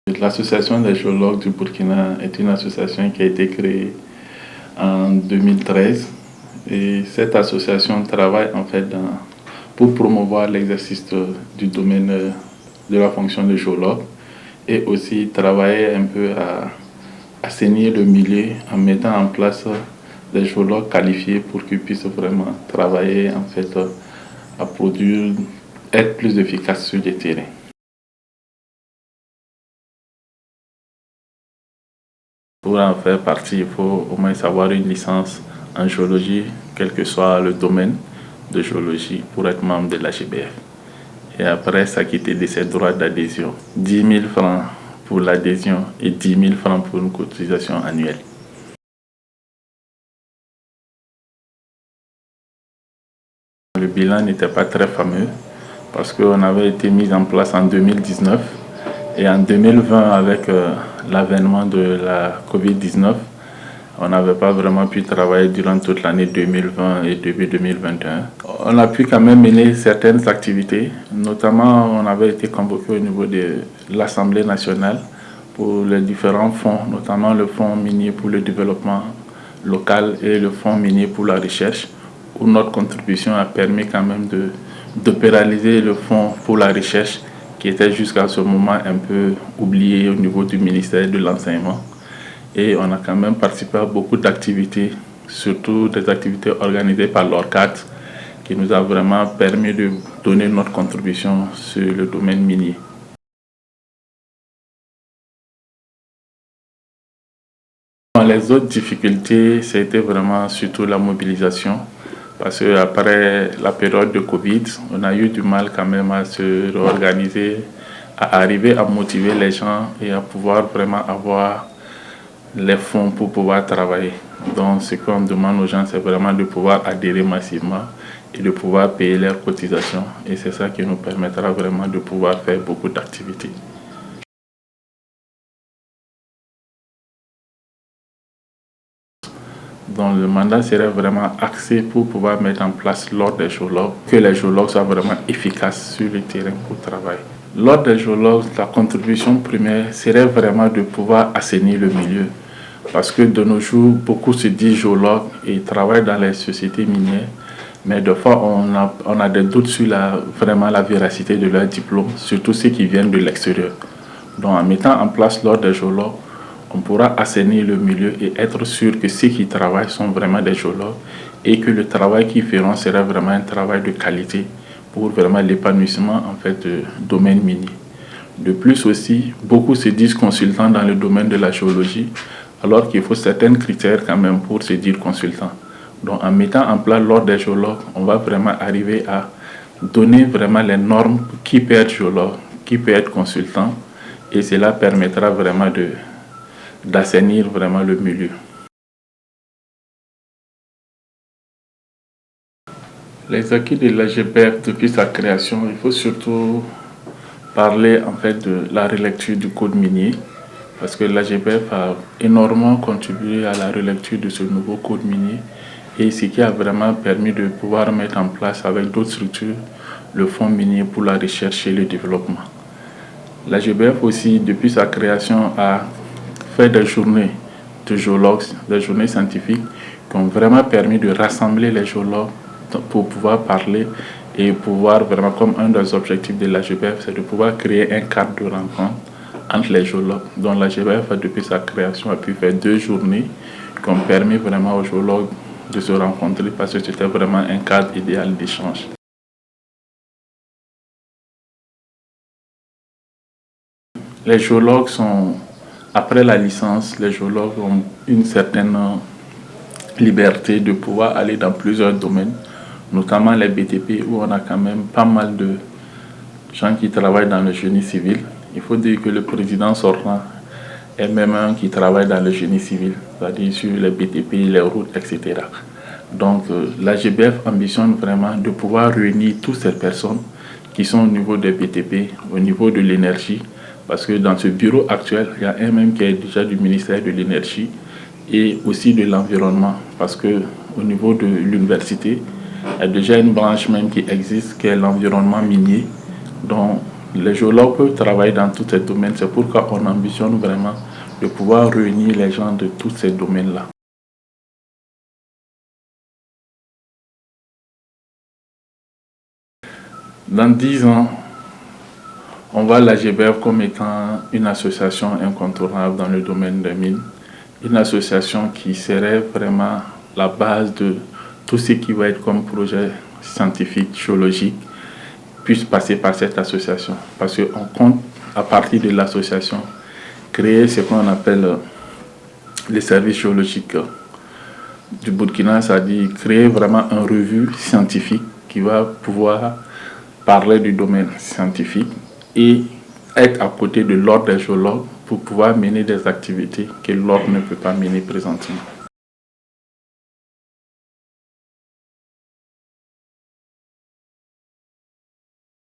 L'association des géologues du Burkina est une association qui a été créée en 2013 et cette association travaille en fait pour promouvoir l'exercice du domaine de la fonction de géologue et aussi travailler un peu à assainir le milieu en mettant en place des géologues qualifiés pour qu'ils puissent vraiment travailler en fait à produire, être plus efficaces sur le terrain. Pour en faire partie, il faut au moins avoir une licence en géologie, quel que soit le domaine de géologie, pour être membre de l'AGBF. Et après, s'acquitter de ses droits d'adhésion. 10 000 francs pour l'adhésion et 10 000 francs pour une cotisation annuelle. Le bilan n'était pas très fameux parce qu'on avait été mis en place en 2019 et en 2020 avec l'avènement de la Covid-19, on n'avait pas vraiment pu travailler durant toute l'année 2020 et début 2021. On a pu quand même mener certaines activités, notamment on avait été convoqué au niveau de l'Assemblée nationale pour les différents fonds, notamment le fonds minier pour le développement local et le fonds minier pour la recherche, où notre contribution a permis quand même d'opéraliser le fonds pour la recherche qui était jusqu'à ce moment un peu oublié au niveau du ministère de l'Enseignement. Et on a quand même participé à beaucoup d'activités, surtout des activités organisées par l'ORCAD, qui nous a vraiment permis de donner notre contribution sur le domaine minier. Les autres difficultés, c'était vraiment surtout la mobilisation. Parce qu'après la période de Covid, on a eu du mal quand même à se réorganiser, à arriver à motiver les gens et à pouvoir vraiment avoir les fonds pour pouvoir travailler. Donc ce qu'on demande aux gens, c'est vraiment de pouvoir adhérer massivement et de pouvoir payer leurs cotisations. Et c'est ça qui nous permettra vraiment de pouvoir faire beaucoup d'activités. Donc le mandat serait vraiment axé pour pouvoir mettre en place l'ordre des géologues, que les géologues soient vraiment efficaces sur le terrain pour travailler. L'ordre des géologues, la contribution première serait vraiment de pouvoir assainir le milieu. Parce que de nos jours, beaucoup se disent géologues et travaillent dans les sociétés minières, mais des fois on a des doutes sur vraiment la véracité de leur diplôme, surtout ceux qui viennent de l'extérieur. Donc en mettant en place l'ordre des géologues, on pourra assainir le milieu et être sûr que ceux qui travaillent sont vraiment des géologues et que le travail qu'ils feront sera vraiment un travail de qualité pour vraiment l'épanouissement en fait du domaine minier. De plus aussi, beaucoup se disent consultants dans le domaine de la géologie, alors qu'il faut certains critères quand même pour se dire consultant. Donc en mettant en place l'ordre des géologues, on va vraiment arriver à donner vraiment les normes qui peut être géologue, qui peut être consultant, et cela permettra vraiment d'assainir vraiment le milieu. Les acquis de l'AGBF depuis sa création, il faut surtout parler en fait de la relecture du code minier, parce que l'AGBF a énormément contribué à la relecture de ce nouveau code minier et ce qui a vraiment permis de pouvoir mettre en place avec d'autres structures le fonds minier pour la recherche et le développement. L'AGBF aussi, depuis sa création, a fait des journées de géologues, des journées scientifiques qui ont vraiment permis de rassembler les géologues pour pouvoir parler et pouvoir vraiment, comme un des objectifs de l'AGBF, c'est de pouvoir créer un cadre de rencontre entre les géologues. Donc l'AGBF, depuis sa création, a pu faire 2 journées qui ont permis vraiment aux géologues de se rencontrer parce que c'était vraiment un cadre idéal d'échange. Les géologues sont, après la licence, les géologues ont une certaine liberté de pouvoir aller dans plusieurs domaines, notamment les BTP où on a quand même pas mal de gens qui travaillent dans le génie civil. Il faut dire que le président sortant est même un qui travaille dans le génie civil, c'est-à-dire sur les BTP, les routes, etc. Donc l'AGBF ambitionne vraiment de pouvoir réunir toutes ces personnes qui sont au niveau des BTP, au niveau de l'énergie, parce que dans ce bureau actuel, il y a un même qui est déjà du ministère de l'énergie et aussi de l'environnement, parce que au niveau de l'université, il y a déjà une branche même qui existe, qui est l'environnement minier, dont Les géologues peuvent travailler dans tous ces domaines. C'est pourquoi on ambitionne vraiment de pouvoir réunir les gens de tous ces domaines-là. Dans 10 ans, on voit l'AGBF comme étant une association incontournable dans le domaine des mines. Une association qui serait vraiment la base de tout ce qui va être comme projet scientifique, géologique, puisse passer par cette association. Parce qu'on compte, à partir de l'association, créer ce qu'on appelle les services géologiques du Burkina, c'est-à-dire créer vraiment une revue scientifique qui va pouvoir parler du domaine scientifique et être à côté de l'ordre des géologues pour pouvoir mener des activités que l'ordre ne peut pas mener présentement.